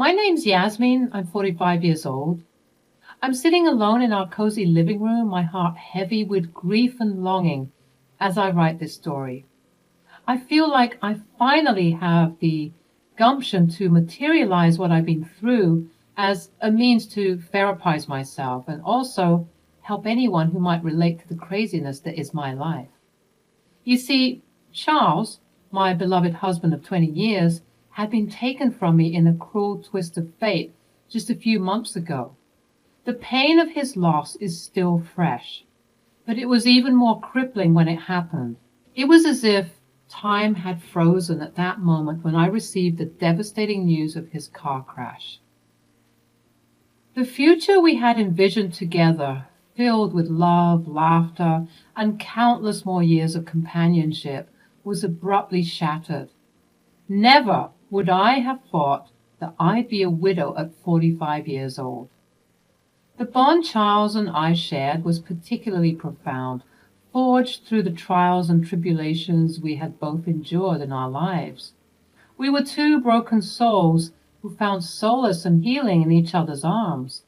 My name's Yasmin. I'm 45 years old. I'm sitting alone in our cozy living room, my heart heavy with grief and longing as I write this story. I feel like I finally have the gumption to materialize what I've been through as a means to therapize myself and also help anyone who might relate to the craziness that is my life. You see, Charles, my beloved husband of 20 years, had been taken from me in a cruel twist of fate just a few months ago. The pain of his loss is still fresh, but it was even more crippling when it happened. It was as if time had frozen at that moment when I received the devastating news of his car crash. The future we had envisioned together, filled with love, laughter, and countless more years of companionship, was abruptly shattered. Never would I have thought that I'd be a widow at 45 years old. The bond Charles and I shared was particularly profound, forged through the trials and tribulations we had both endured in our lives. We were two broken souls who found solace and healing in each other's arms.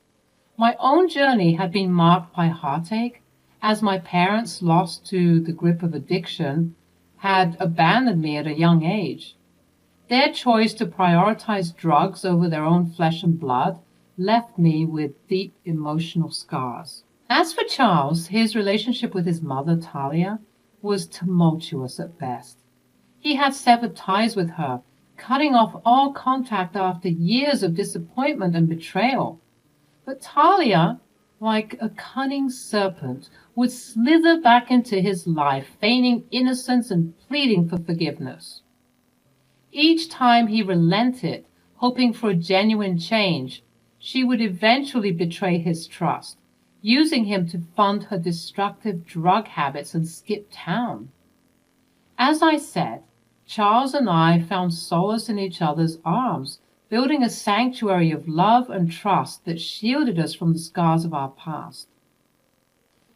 My own journey had been marked by heartache, as my parents, lost to the grip of addiction, had abandoned me at a young age. Their choice to prioritize drugs over their own flesh and blood left me with deep emotional scars. As for Charles, his relationship with his mother, Talia, was tumultuous at best. He had severed ties with her, cutting off all contact after years of disappointment and betrayal. But Talia, like a cunning serpent, would slither back into his life, feigning innocence and pleading for forgiveness. Each time he relented, hoping for a genuine change, she would eventually betray his trust, using him to fund her destructive drug habits and skip town. As I said, Charles and I found solace in each other's arms, building a sanctuary of love and trust that shielded us from the scars of our past.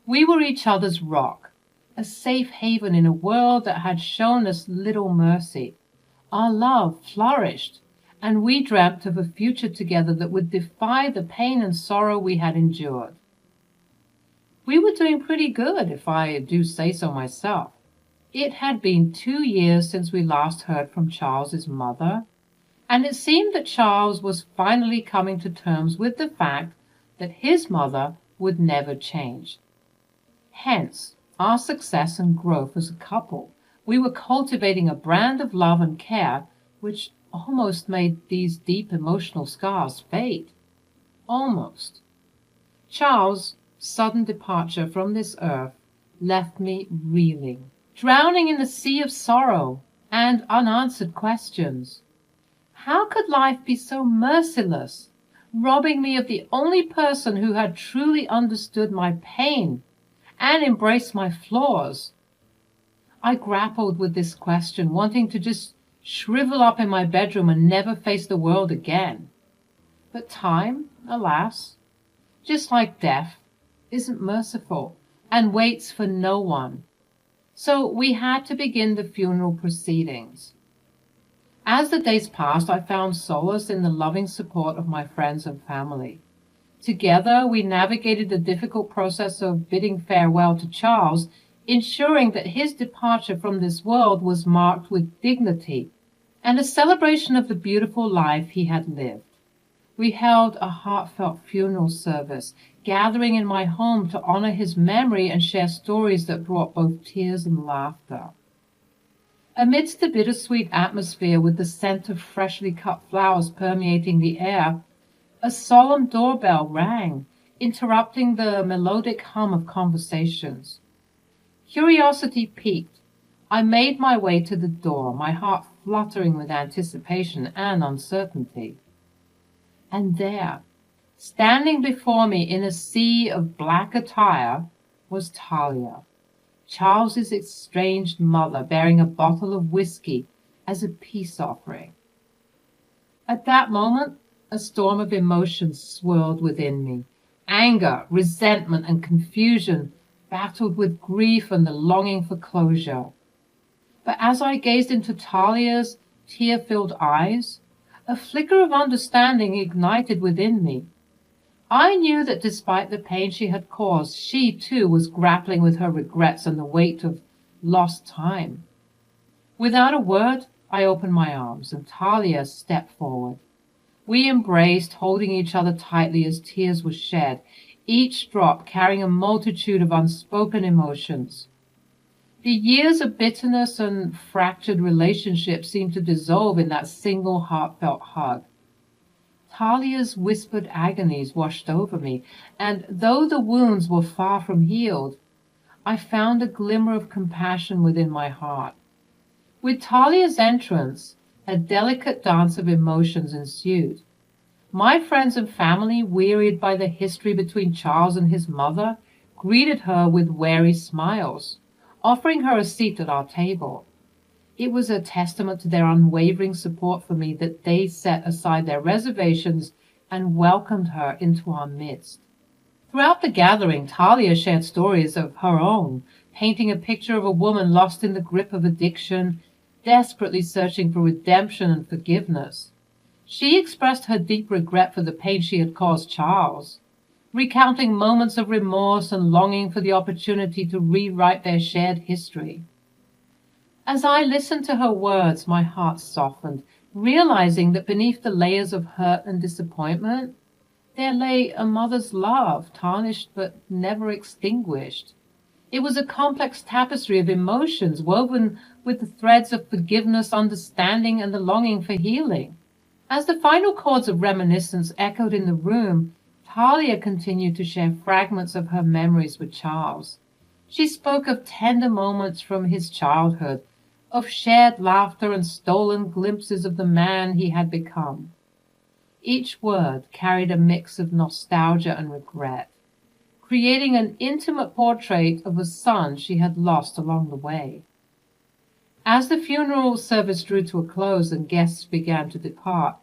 We were each other's rock, a safe haven in a world that had shown us little mercy. Our love flourished, and we dreamt of a future together that would defy the pain and sorrow we had endured. We were doing pretty good, if I do say so myself. It had been 2 years since we last heard from Charles's mother, and it seemed that Charles was finally coming to terms with the fact that his mother would never change. Hence, our success and growth as a couple. We were cultivating a brand of love and care which almost made these deep emotional scars fade. Almost. Charles' sudden departure from this earth left me reeling, drowning in a sea of sorrow and unanswered questions. How could life be so merciless, robbing me of the only person who had truly understood my pain and embraced my flaws? I grappled with this question, wanting to just shrivel up in my bedroom and never face the world again. But time, alas, just like death, isn't merciful and waits for no one. So we had to begin the funeral proceedings. As the days passed, I found solace in the loving support of my friends and family. Together, we navigated the difficult process of bidding farewell to Charles, ensuring that his departure from this world was marked with dignity and a celebration of the beautiful life he had lived. We held a heartfelt funeral service, gathering in my home to honor his memory and share stories that brought both tears and laughter. Amidst the bittersweet atmosphere, with the scent of freshly cut flowers permeating the air, a solemn doorbell rang, interrupting the melodic hum of conversations. Curiosity piqued, I made my way to the door, my heart fluttering with anticipation and uncertainty. And there, standing before me in a sea of black attire, was Talia, Charles's estranged mother, bearing a bottle of whiskey as a peace offering. At that moment, a storm of emotions swirled within me. Anger, resentment, and confusion battled with grief and the longing for closure. But as I gazed into Talia's tear-filled eyes, A flicker of understanding ignited within me. I knew that despite the pain she had caused, she too was grappling with her regrets and the weight of lost time. Without a word, I opened my arms, and Talia stepped forward. We embraced, holding each other tightly as tears were shed, each drop carrying a multitude of unspoken emotions. The years of bitterness and fractured relationships seemed to dissolve in that single heartfelt hug. Talia's whispered agonies washed over me, and though the wounds were far from healed, I found a glimmer of compassion within my heart. With Talia's entrance, a delicate dance of emotions ensued. My friends and family, wearied by the history between Charles and his mother, greeted her with wary smiles, offering her a seat at our table. It was a testament to their unwavering support for me that they set aside their reservations and welcomed her into our midst. Throughout the gathering, Talia shared stories of her own, painting a picture of a woman lost in the grip of addiction, desperately searching for redemption and forgiveness. She expressed her deep regret for the pain she had caused Charles, recounting moments of remorse and longing for the opportunity to rewrite their shared history. As I listened to her words, my heart softened, realizing that beneath the layers of hurt and disappointment, there lay a mother's love, tarnished but never extinguished. It was a complex tapestry of emotions woven with the threads of forgiveness, understanding, and the longing for healing. As the final chords of reminiscence echoed in the room, Talia continued to share fragments of her memories with Charles. She spoke of tender moments from his childhood, of shared laughter and stolen glimpses of the man he had become. Each word carried a mix of nostalgia and regret, creating an intimate portrait of a son she had lost along the way. As the funeral service drew to a close and guests began to depart,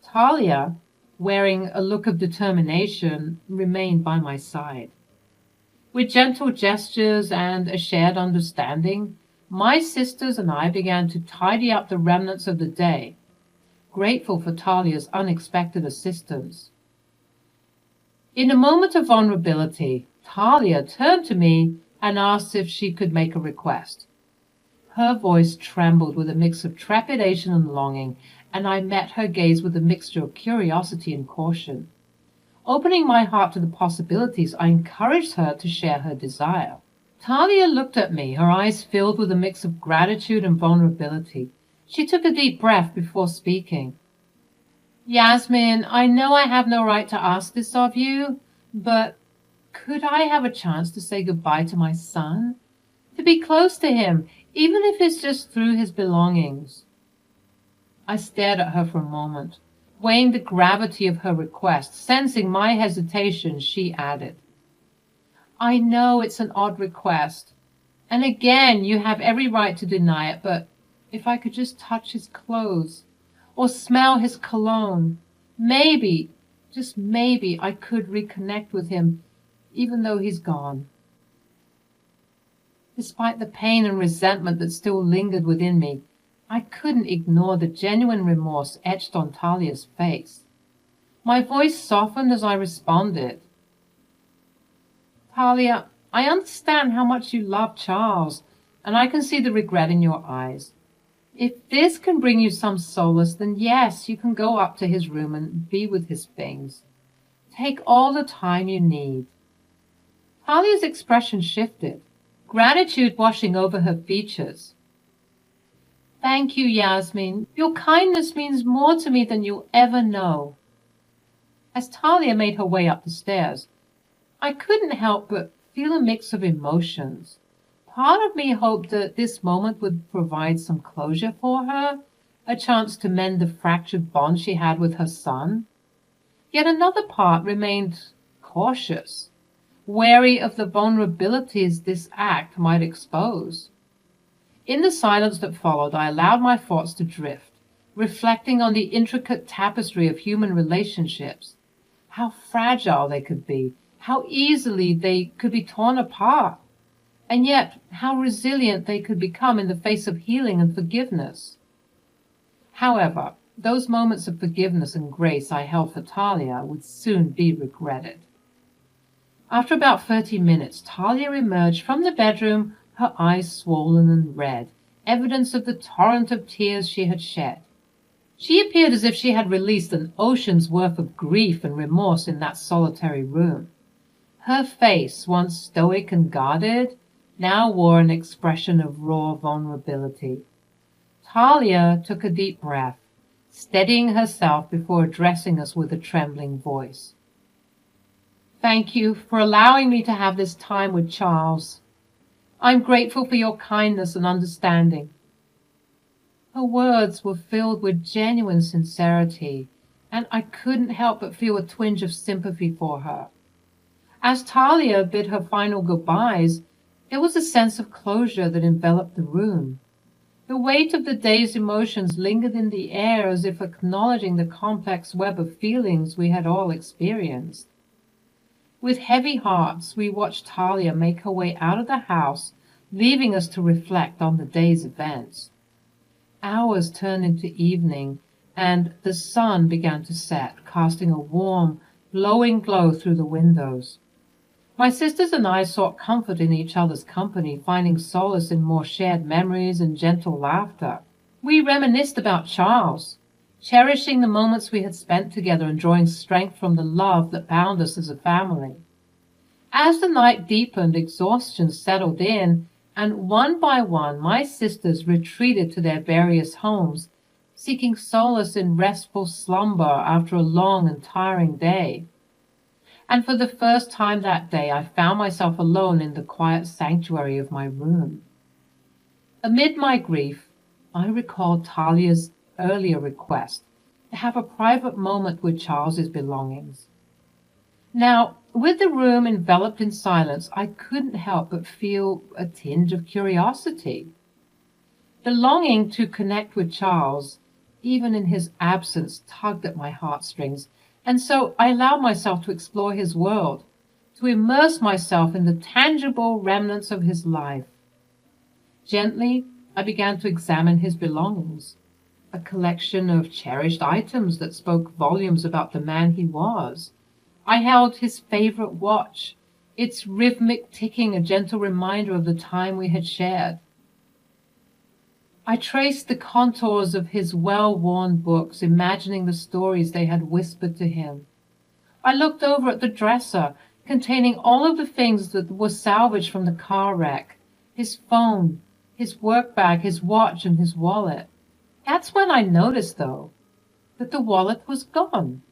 Talia, wearing a look of determination, remained by my side. With gentle gestures and a shared understanding, my sisters and I began to tidy up the remnants of the day, grateful for Talia's unexpected assistance. In a moment of vulnerability, Talia turned to me and asked if she could make a request. Her voice trembled with a mix of trepidation and longing, and I met her gaze with a mixture of curiosity and caution. Opening my heart to the possibilities, I encouraged her to share her desire. Talia looked at me, her eyes filled with a mix of gratitude and vulnerability. She took a deep breath before speaking. Yasmin, I know I have no right to ask this of you, but could I have a chance to say goodbye to my son? To be close to him, even if it's just through his belongings. I stared at her for a moment, weighing the gravity of her request. Sensing my hesitation, she added, I know it's an odd request, and again, you have every right to deny it, but if I could just touch his clothes or smell his cologne, maybe, just maybe, I could reconnect with him, even though he's gone. Despite the pain and resentment that still lingered within me, I couldn't ignore the genuine remorse etched on Talia's face. My voice softened as I responded. Talia, I understand how much you love Charles, and I can see the regret in your eyes. If this can bring you some solace, then yes, you can go up to his room and be with his things. Take all the time you need. Talia's expression shifted, gratitude washing over her features. Thank you, Yasmin. Your kindness means more to me than you'll ever know. As Talia made her way up the stairs, I couldn't help but feel a mix of emotions. Part of me hoped that this moment would provide some closure for her, a chance to mend the fractured bond she had with her son. Yet another part remained cautious, wary of the vulnerabilities this act might expose. In the silence that followed, I allowed my thoughts to drift, reflecting on the intricate tapestry of human relationships, how fragile they could be, how easily they could be torn apart, and yet how resilient they could become in the face of healing and forgiveness. However, Those moments of forgiveness and grace I held for Talia would soon be regretted. After about 30 minutes, Talia emerged from the bedroom, her eyes swollen and red, evidence of the torrent of tears she had shed. She appeared as if she had released an ocean's worth of grief and remorse in that solitary room. Her face, once stoic and guarded, now wore an expression of raw vulnerability. Talia took a deep breath, steadying herself before addressing us with a trembling voice. "Thank you for allowing me to have this time with Charles. I'm grateful for your kindness and understanding." Her words were filled with genuine sincerity, and I couldn't help but feel a twinge of sympathy for her. As Talia bid her final goodbyes, there was a sense of closure that enveloped the room. The weight of the day's emotions lingered in the air as if acknowledging the complex web of feelings we had all experienced. With heavy hearts, we watched Talia make her way out of the house, leaving us to reflect on the day's events. Hours turned into evening, and the sun began to set, casting a warm, glowing glow through the windows. My sisters and I sought comfort in each other's company, finding solace in more shared memories and gentle laughter. We reminisced about Charles, cherishing the moments we had spent together and drawing strength from the love that bound us as a family. As the night deepened, exhaustion settled in, and one by one my sisters retreated to their various homes, seeking solace in restful slumber after a long and tiring day. And for the first time that day I found myself alone in the quiet sanctuary of my room. Amid my grief, I recalled Talia's earlier request to have a private moment with Charles's belongings. Now, with the room enveloped in silence, I couldn't help but feel a tinge of curiosity. The longing to connect with Charles, even in his absence, tugged at my heartstrings, and so I allowed myself to explore his world, to immerse myself in the tangible remnants of his life. Gently, I began to examine his belongings, a collection of cherished items that spoke volumes about the man he was. I held his favorite watch, its rhythmic ticking a gentle reminder of the time we had shared. I traced the contours of his well-worn books, imagining the stories they had whispered to him. I looked over at the dresser, containing all of the things that were salvaged from the car wreck, his phone, his work bag, his watch, and his wallet. That's when I noticed, though, that the wallet was gone.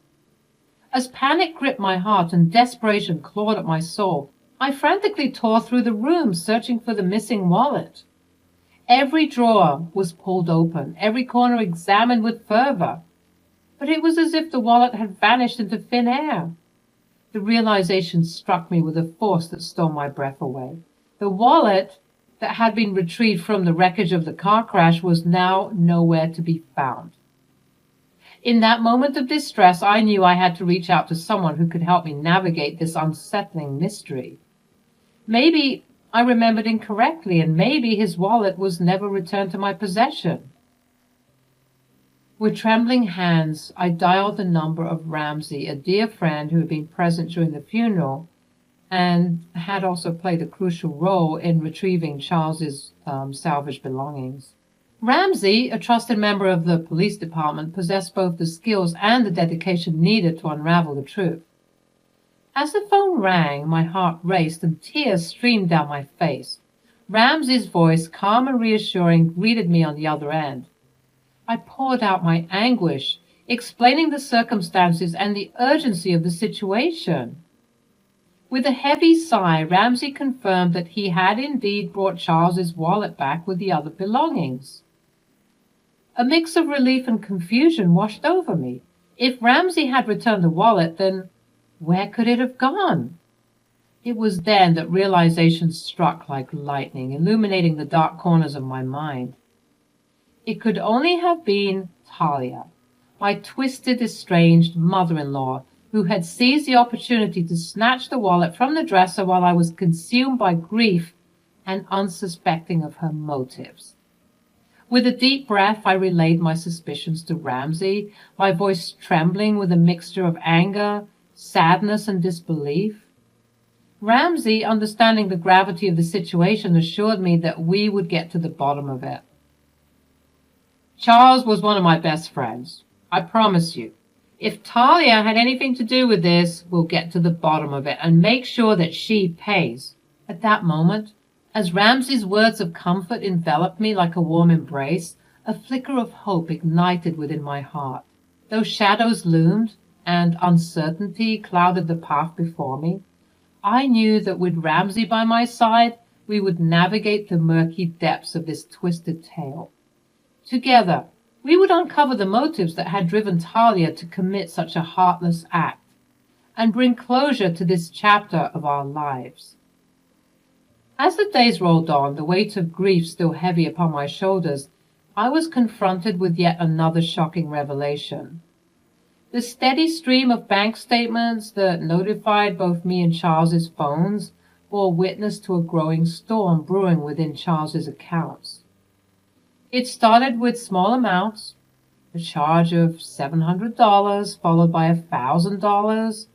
As panic gripped my heart and desperation clawed at my soul, I frantically tore through the room, searching for the missing wallet. Every drawer was pulled open, every corner examined with fervor, but it was as if the wallet had vanished into thin air. The realization struck me with a force that stole my breath away. The wallet that had been retrieved from the wreckage of the car crash was now nowhere to be found. In that moment of distress, I knew I had to reach out to someone who could help me navigate this unsettling mystery. Maybe I remembered incorrectly, and maybe his wallet was never returned to my possession. With trembling hands, I dialed the number of Ramsey, a dear friend who had been present during the funeral and had also played a crucial role in retrieving Charles's salvaged belongings. Ramsey, a trusted member of the police department, possessed both the skills and the dedication needed to unravel the truth. As the phone rang, my heart raced and tears streamed down my face. Ramsey's voice, calm and reassuring, greeted me on the other end. I poured out my anguish, explaining the circumstances and the urgency of the situation. With a heavy sigh, Ramsey confirmed that he had indeed brought Charles's wallet back with the other belongings. A mix of relief and confusion washed over me. If Ramsey had returned the wallet, then where could it have gone? It was then that realization struck like lightning, illuminating the dark corners of my mind. It could only have been Talia, my twisted, estranged mother-in-law, who had seized the opportunity to snatch the wallet from the dresser while I was consumed by grief and unsuspecting of her motives. With a deep breath, I relayed my suspicions to Ramsay, my voice trembling with a mixture of anger, sadness, and disbelief. Ramsay, understanding the gravity of the situation, assured me that we would get to the bottom of it. Charles was one of my best friends. I promise you. If Talia had anything to do with this, we'll get to the bottom of it and make sure that she pays. At that moment, as Ramsay's words of comfort enveloped me like a warm embrace, a flicker of hope ignited within my heart. Though shadows loomed and uncertainty clouded the path before me, I knew that with Ramsay by my side, we would navigate the murky depths of this twisted tale. Together, we would uncover the motives that had driven Talia to commit such a heartless act, and bring closure to this chapter of our lives. As the days rolled on, the weight of grief still heavy upon my shoulders, I was confronted with yet another shocking revelation. The steady stream of bank statements that notified both me and Charles's phones bore witness to a growing storm brewing within Charles's accounts. It started with small amounts, a charge of $700 followed by $1,000,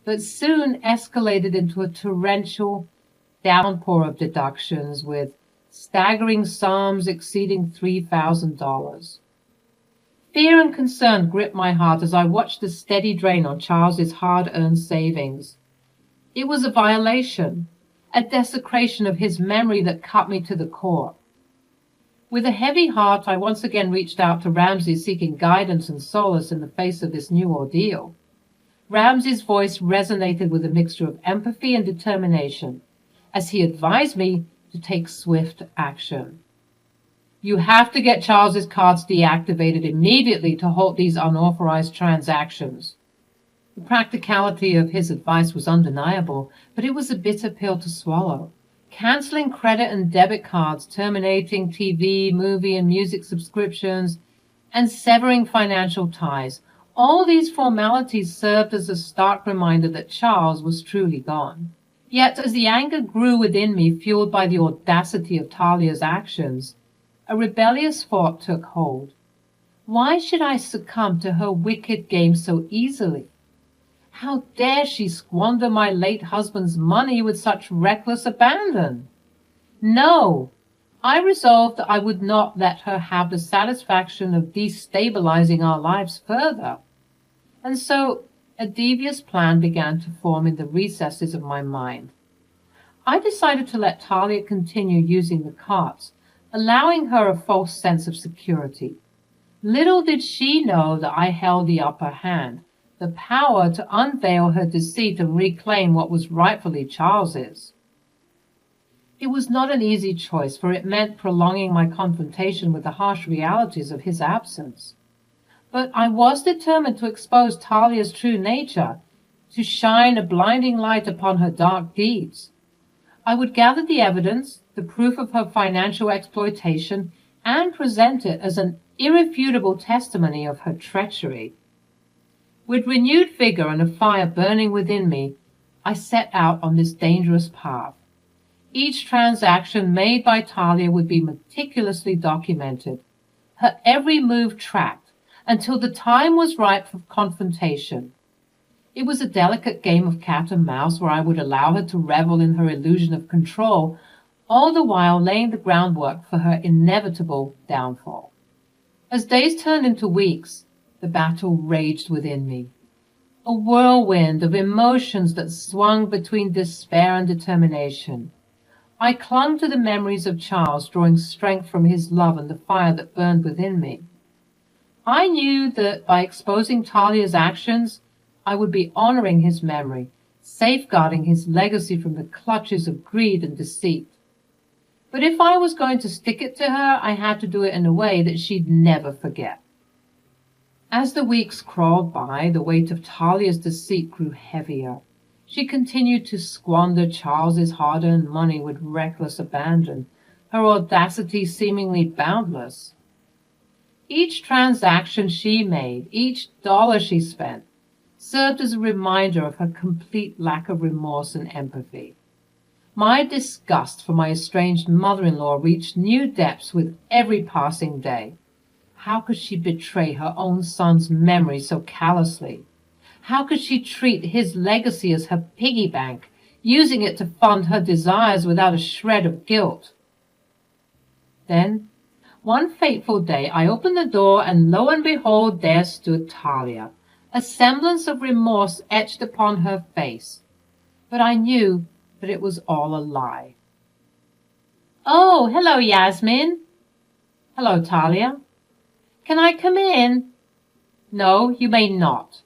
but soon escalated into a torrential downpour of deductions with staggering sums exceeding $3,000. Fear and concern gripped my heart as I watched the steady drain on Charles's hard-earned savings. It was a violation, a desecration of his memory that cut me to the core. With a heavy heart, I once again reached out to Ramsay, seeking guidance and solace in the face of this new ordeal. Ramsay's voice resonated with a mixture of empathy and determination, as he advised me to take swift action. You have to get Charles's cards deactivated immediately to halt these unauthorized transactions. The practicality of his advice was undeniable, but it was a bitter pill to swallow. Canceling credit and debit cards, terminating TV, movie, and music subscriptions, and severing financial ties. All these formalities served as a stark reminder that Charles was truly gone. Yet, as the anger grew within me, fueled by the audacity of Talia's actions, a rebellious thought took hold. Why should I succumb to her wicked game so easily? How dare she squander my late husband's money with such reckless abandon? No, I resolved that I would not let her have the satisfaction of destabilizing our lives further. And so a devious plan began to form in the recesses of my mind. I decided to let Talia continue using the carts, allowing her a false sense of security. Little did she know that I held the upper hand, the power to unveil her deceit and reclaim what was rightfully Charles's. It was not an easy choice, for it meant prolonging my confrontation with the harsh realities of his absence. But I was determined to expose Talia's true nature, to shine a blinding light upon her dark deeds. I would gather the evidence, the proof of her financial exploitation, and present it as an irrefutable testimony of her treachery. With renewed vigor and a fire burning within me, I set out on this dangerous path. Each transaction made by Talia would be meticulously documented, her every move tracked, until the time was ripe for confrontation. It was a delicate game of cat and mouse where I would allow her to revel in her illusion of control, all the while laying the groundwork for her inevitable downfall. As days turned into weeks, the battle raged within me. A whirlwind of emotions that swung between despair and determination. I clung to the memories of Charles, drawing strength from his love and the fire that burned within me. I knew that by exposing Talia's actions, I would be honoring his memory, safeguarding his legacy from the clutches of greed and deceit. But if I was going to stick it to her, I had to do it in a way that she'd never forget. As the weeks crawled by, the weight of Talia's deceit grew heavier. She continued to squander Charles's hard-earned money with reckless abandon, her audacity seemingly boundless. Each transaction she made, each dollar she spent, served as a reminder of her complete lack of remorse and empathy. My disgust for my estranged mother-in-law reached new depths with every passing day. How could she betray her own son's memory so callously? How could she treat his legacy as her piggy bank, using it to fund her desires without a shred of guilt? Then, one fateful day, I opened the door, and lo and behold, there stood Talia, a semblance of remorse etched upon her face. But I knew that it was all a lie. "Oh, hello, Yasmin." "Hello, Talia." "Can I come in?" "No, you may not."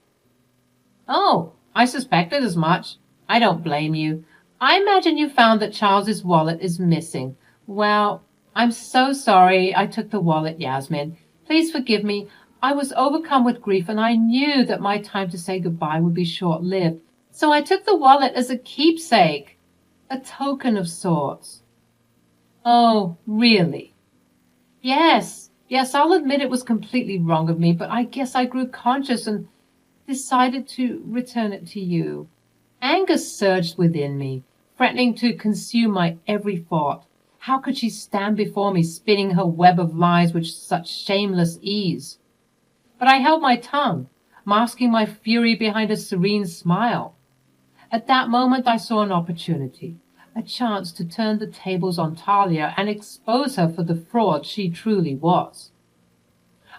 "Oh, I suspected as much. I don't blame you. I imagine you found that Charles's wallet is missing. Well, I'm so sorry I took the wallet, Yasmin. Please forgive me. I was overcome with grief, and I knew that my time to say goodbye would be short-lived. So I took the wallet as a keepsake, a token of sorts." "Oh, really?" Yes, I'll admit it was completely wrong of me, but I guess I grew conscious and decided to return it to you." Anger surged within me, threatening to consume my every thought. How could she stand before me, spinning her web of lies with such shameless ease? But I held my tongue, masking my fury behind a serene smile. At that moment I saw an opportunity, a chance to turn the tables on Talia and expose her for the fraud she truly was.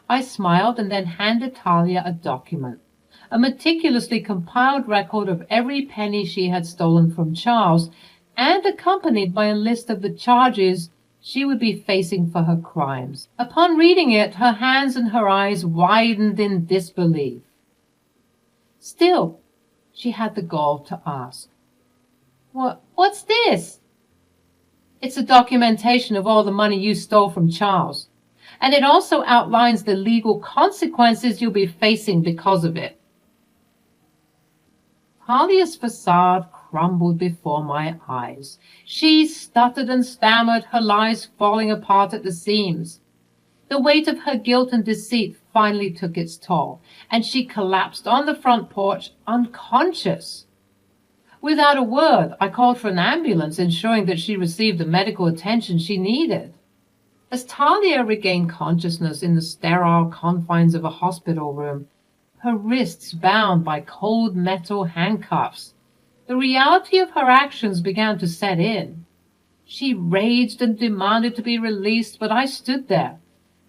I smiled and then handed Talia a document, a meticulously compiled record of every penny she had stolen from Charles, and accompanied by a list of the charges she would be facing for her crimes. Upon reading it, her hands and her eyes widened in disbelief. Still, she had the gall to ask, "What's this?" "It's a documentation of all the money you stole from Charles, and it also outlines the legal consequences you'll be facing because of it." Talia's facade crumbled before my eyes. She stuttered and stammered, her lies falling apart at the seams. The weight of her guilt and deceit finally took its toll, and she collapsed on the front porch, unconscious. Without a word, I called for an ambulance, ensuring that she received the medical attention she needed. As Talia regained consciousness in the sterile confines of a hospital room, her wrists bound by cold metal handcuffs, the reality of her actions began to set in. She raged and demanded to be released, but I stood there,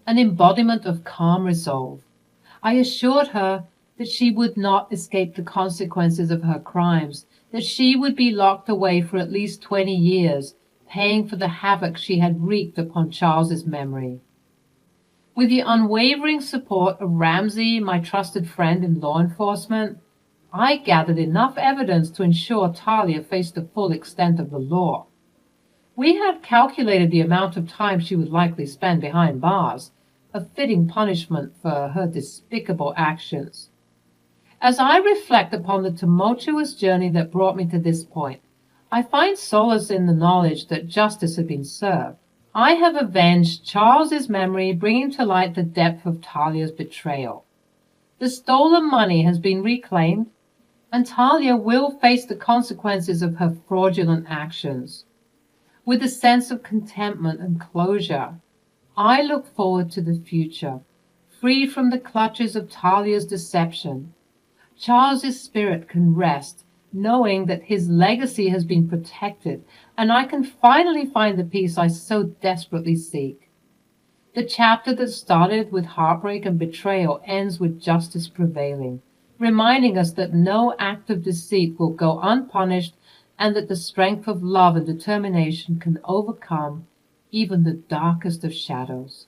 an embodiment of calm resolve. I assured her that she would not escape the consequences of her crimes, that she would be locked away for at least 20 years, paying for the havoc she had wreaked upon Charles's memory. With the unwavering support of Ramsey, my trusted friend in law enforcement, I gathered enough evidence to ensure Talia faced the full extent of the law. We had calculated the amount of time she would likely spend behind bars, a fitting punishment for her despicable actions. As I reflect upon the tumultuous journey that brought me to this point, I find solace in the knowledge that justice had been served. I have avenged Charles's memory, bringing to light the depth of Talia's betrayal. The stolen money has been reclaimed, and Talia will face the consequences of her fraudulent actions. With a sense of contentment and closure, I look forward to the future, free from the clutches of Talia's deception. Charles's spirit can rest, knowing that his legacy has been protected, and I can finally find the peace I so desperately seek. The chapter that started with heartbreak and betrayal ends with justice prevailing, reminding us that no act of deceit will go unpunished, and that the strength of love and determination can overcome even the darkest of shadows.